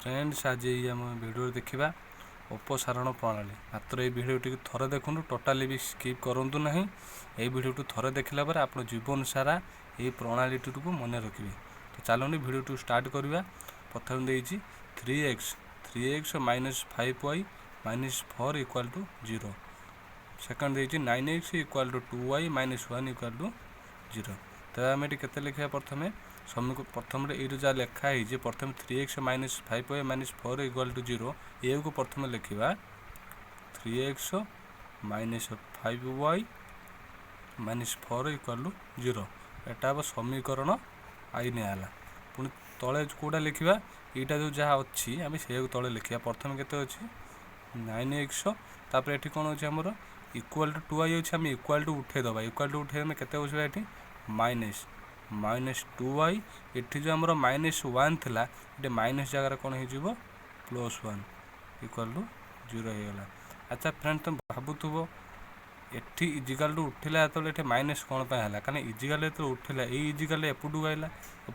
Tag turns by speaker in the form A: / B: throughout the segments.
A: Friends आज ये आम भिडियो देखा अपसारण प्रणाली मात्र ये भिडियोटी थरे देखूँ टोटाली भी स्किप करूँ ना ये भिडियो थरे देखला पर आप जीवन सारा ये प्रणाली को मन रखिए। तो चलते भिडियो स्टार्ट करवा। प्रथम देती 3x minus 5y minus 4 equal to 0। Second देती 9x equal to 2y minus 1 equal to 0। तो आम ये के लिखा प्रथम प्रथम ये जहाँ लिखाई प्रथम 3x minus 5y minus 4 equal to 0 ये को प्रथम लिखा 3x minus 5y minus 4 equal to 0। एटा हम समीकरण आई निला। पुणी तले कौटा लिखा यहाँ जो जहाँ अच्छी आम से तले लिखा प्रथम के 9x तापर ये कौन अच्छे आमर इक्वाल टू 2y अच्छे आम इक्वाल टू उठेदबा इक्वाल टू उठे के ये माइनस माइनस 2y ये जो आमर माइनस 1 थिला ये माइनस जगह कौन हो प्लस 1 इक्वाल टू 0 हो गला। अच्छा फ्रेंड तुम भावुव एटी इजिकाल टू उठिला ये माइनस कौन है कहीं इजिकाल जो उठिला ये इजिकाल एपटू आइला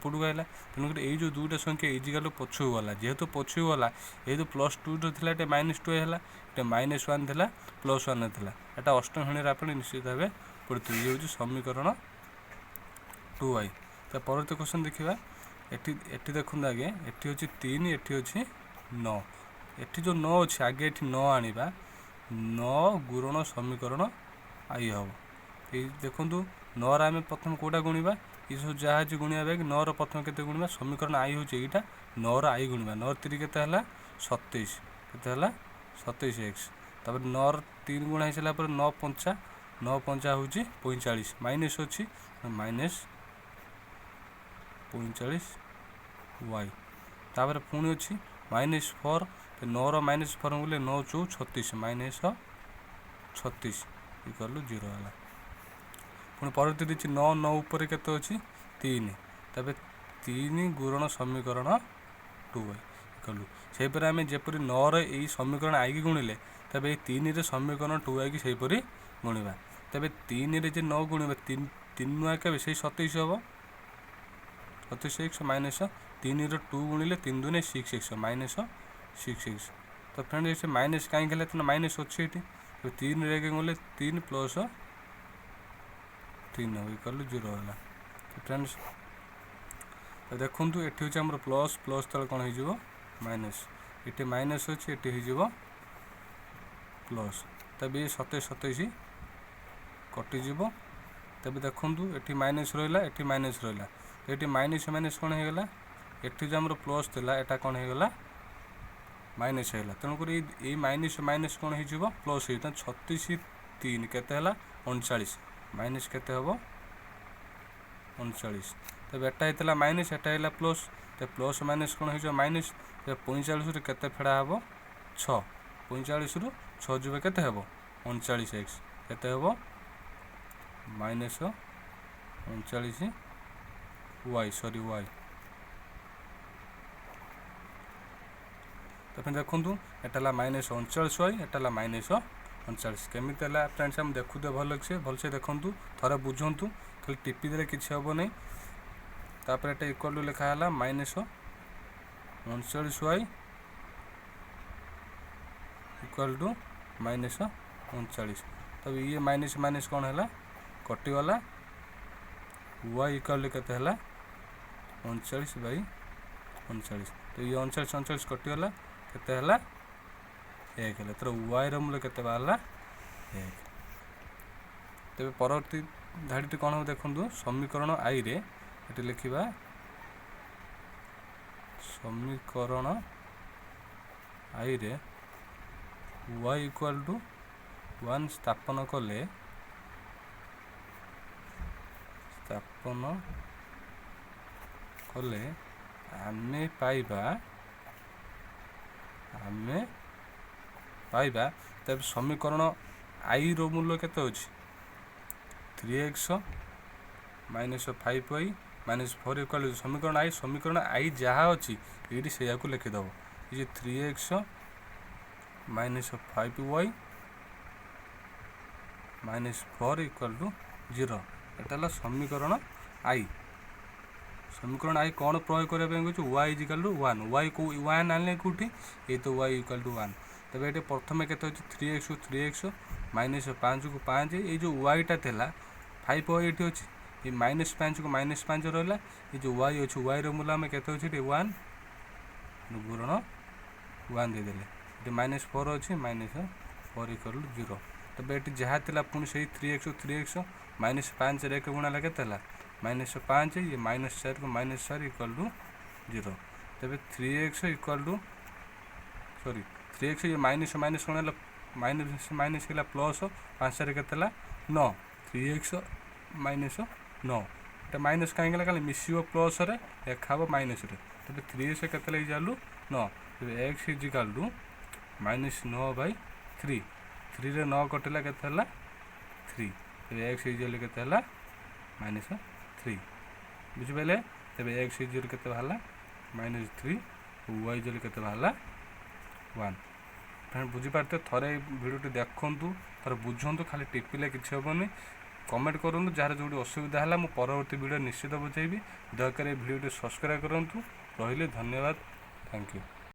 A: तेणुक ये जो दुईटा संख्या इजिकाल पछू गला जेहेतु पछू गला ये जो प्लस 2 जो थी माइनस 2 है ये माइनस 1 थी प्लस 1 थी यहाँ अष्टम श्रेणी आप निश्चित भाव पढ़ते ये हूँ समीकरण 2y। तो परवर्ती क्वेश्चन देखा एटी देखते आगे एटी हूँ 3 एटी अच्छी 9 एटी जो 9 अच्छे आगे ये 9 आनिबा 9 गुणन समीकरण आई हम ये देखूँ 9 आम प्रथम कौटा गुणा ये सब जहाँ गुणा बैग 9 प्रथम के गुणा समीकरण आई हूँ यहाँ 9 आई गुणा 9 3 के 27 के 27x तापर 9 3 गुणा हो सारापर 9 5 9 5 हूँ 45 माइनस अच्छी माइनस 45 y तापर पुणी अच्छी माइनस 4 9 माइनस 4 बोले 9 चौ 36 माइनस 36 इक्वल टू 0 है। पुणी परवर्ती देखिए 9 9 उपर के 3 तब 3 गुणन समीकरण 2y इक्वल से आम जपरी 9 रे समीकरण आई की गुणिले तब ये 3 रे समीकरण 2y की सेपरी गुणा तब 3 रे 9 गुणा 3 9 के 27 हम 27x माइनस 3 रो 2 गुणिले 3 दूने 6x माइनस 6x। तो फ्रेंड ये माइनस कहीं तो माइनस अच्छे ये तो 3 रे गुणिले 3 प्लस 3 इक्वल 0 है। तो फ्रेंड्स देखूँ ये हूँ प्लस प्लस तले कौन हो माइनस ये माइनस अच्छे ये हो प्लस तब ये 27 27 कटिज तब देखूँ ये माइनस रहा ये माइनस रहा तो ये माइनस माइनस कौन हो गला ये जो आम प्लस था यहाँ कौन हो गला माइनस है तेणुक ये माइनस माइनस कौन हो प्लस हो 36 3 के 39 माइनस के 39 तब एटा होता माइनस एटा है प्लस तो प्लस माइनस कौन हो माइनस 45 के फेड़ा हम 6 45 रु 6 जब के 39x के माइनस 39 y सॉरी y। तो फिर देखूँ एटा माइनस 39y एटा माइनस 39 केमी फ्रेंड्स आम देखु भलसे देखूँ थोड़ा बुझुँ खाली टीपी दे कि हम नहीं तापर एटा इक्वल टू लिखा है minus 39y equal to minus 39 तब ये माइनस माइनस कौन है कटिगला y इक्वल के 39 बाई 39 तो ये 39 39 कटिगला के 1 है तो y रूल्य के बाहर 1। तेज परवर्ती धाड़ी कौन हो देखूँ समीकरण आई रे ये लिखा समीकरण आई रे y इक्वल टू 1 स्थापन कले आमे पाइबा तब समीकरण आई रो मूल्य केते अछि 3x minus 5y minus 4 equal समीकरण आई जहाँ अच्छी ये से लिखिदेव ये 3x minus 5y minus 4 equal to 0 एटा समीकरण आई समीकरण आई कौन प्रयोग करने कहूँ y equal to one y को वन आने कौटी ये तो वाई इक्वाल टू वन तेज ये प्रथम के 3x को 3x माइनस 5 को 5 ये जो वाईटा था 5 वाई ये अच्छी ये -5 को -5 रहा ये जो वाई अच्छे वाई रूल आम के वन गुरण 1 देदेले ये -4 अच्छी -4 इक्वाल टू 0 तब ये जहाँ था पुणी से 3x को 3x -5 एक गुणा के -5 ये -4 को -4 इक्वाल टू 0 तेज 3x equal to sorry 3x ये माइनस माइनस कौन है माइनस माइनस है प्लस 5 के 9 3x -9 ये माइनस कहीं खाली मिसो प्लस देखा माइनस तेज 3x के जालु 9 तेज x इजिकाल टू -9/3 3 रे 9 कटिला के 3 तेज x इजिकाल के -3 बुझिपारे तेज x इजिकाल के -3 y इजिकाल के 1 फ्रेंड बुझीपारे थे भिडियो देखूँ थोड़े बुझुँ खाली टिपिले किसी हेनी कमेंट करूँ जार जो असुविधा है मुझे परवर्ती वीडियो निश्चित बुझेबी दयाकोर भिडियो सब्सक्राइब करूँ रही धन्यवाद थैंक यू।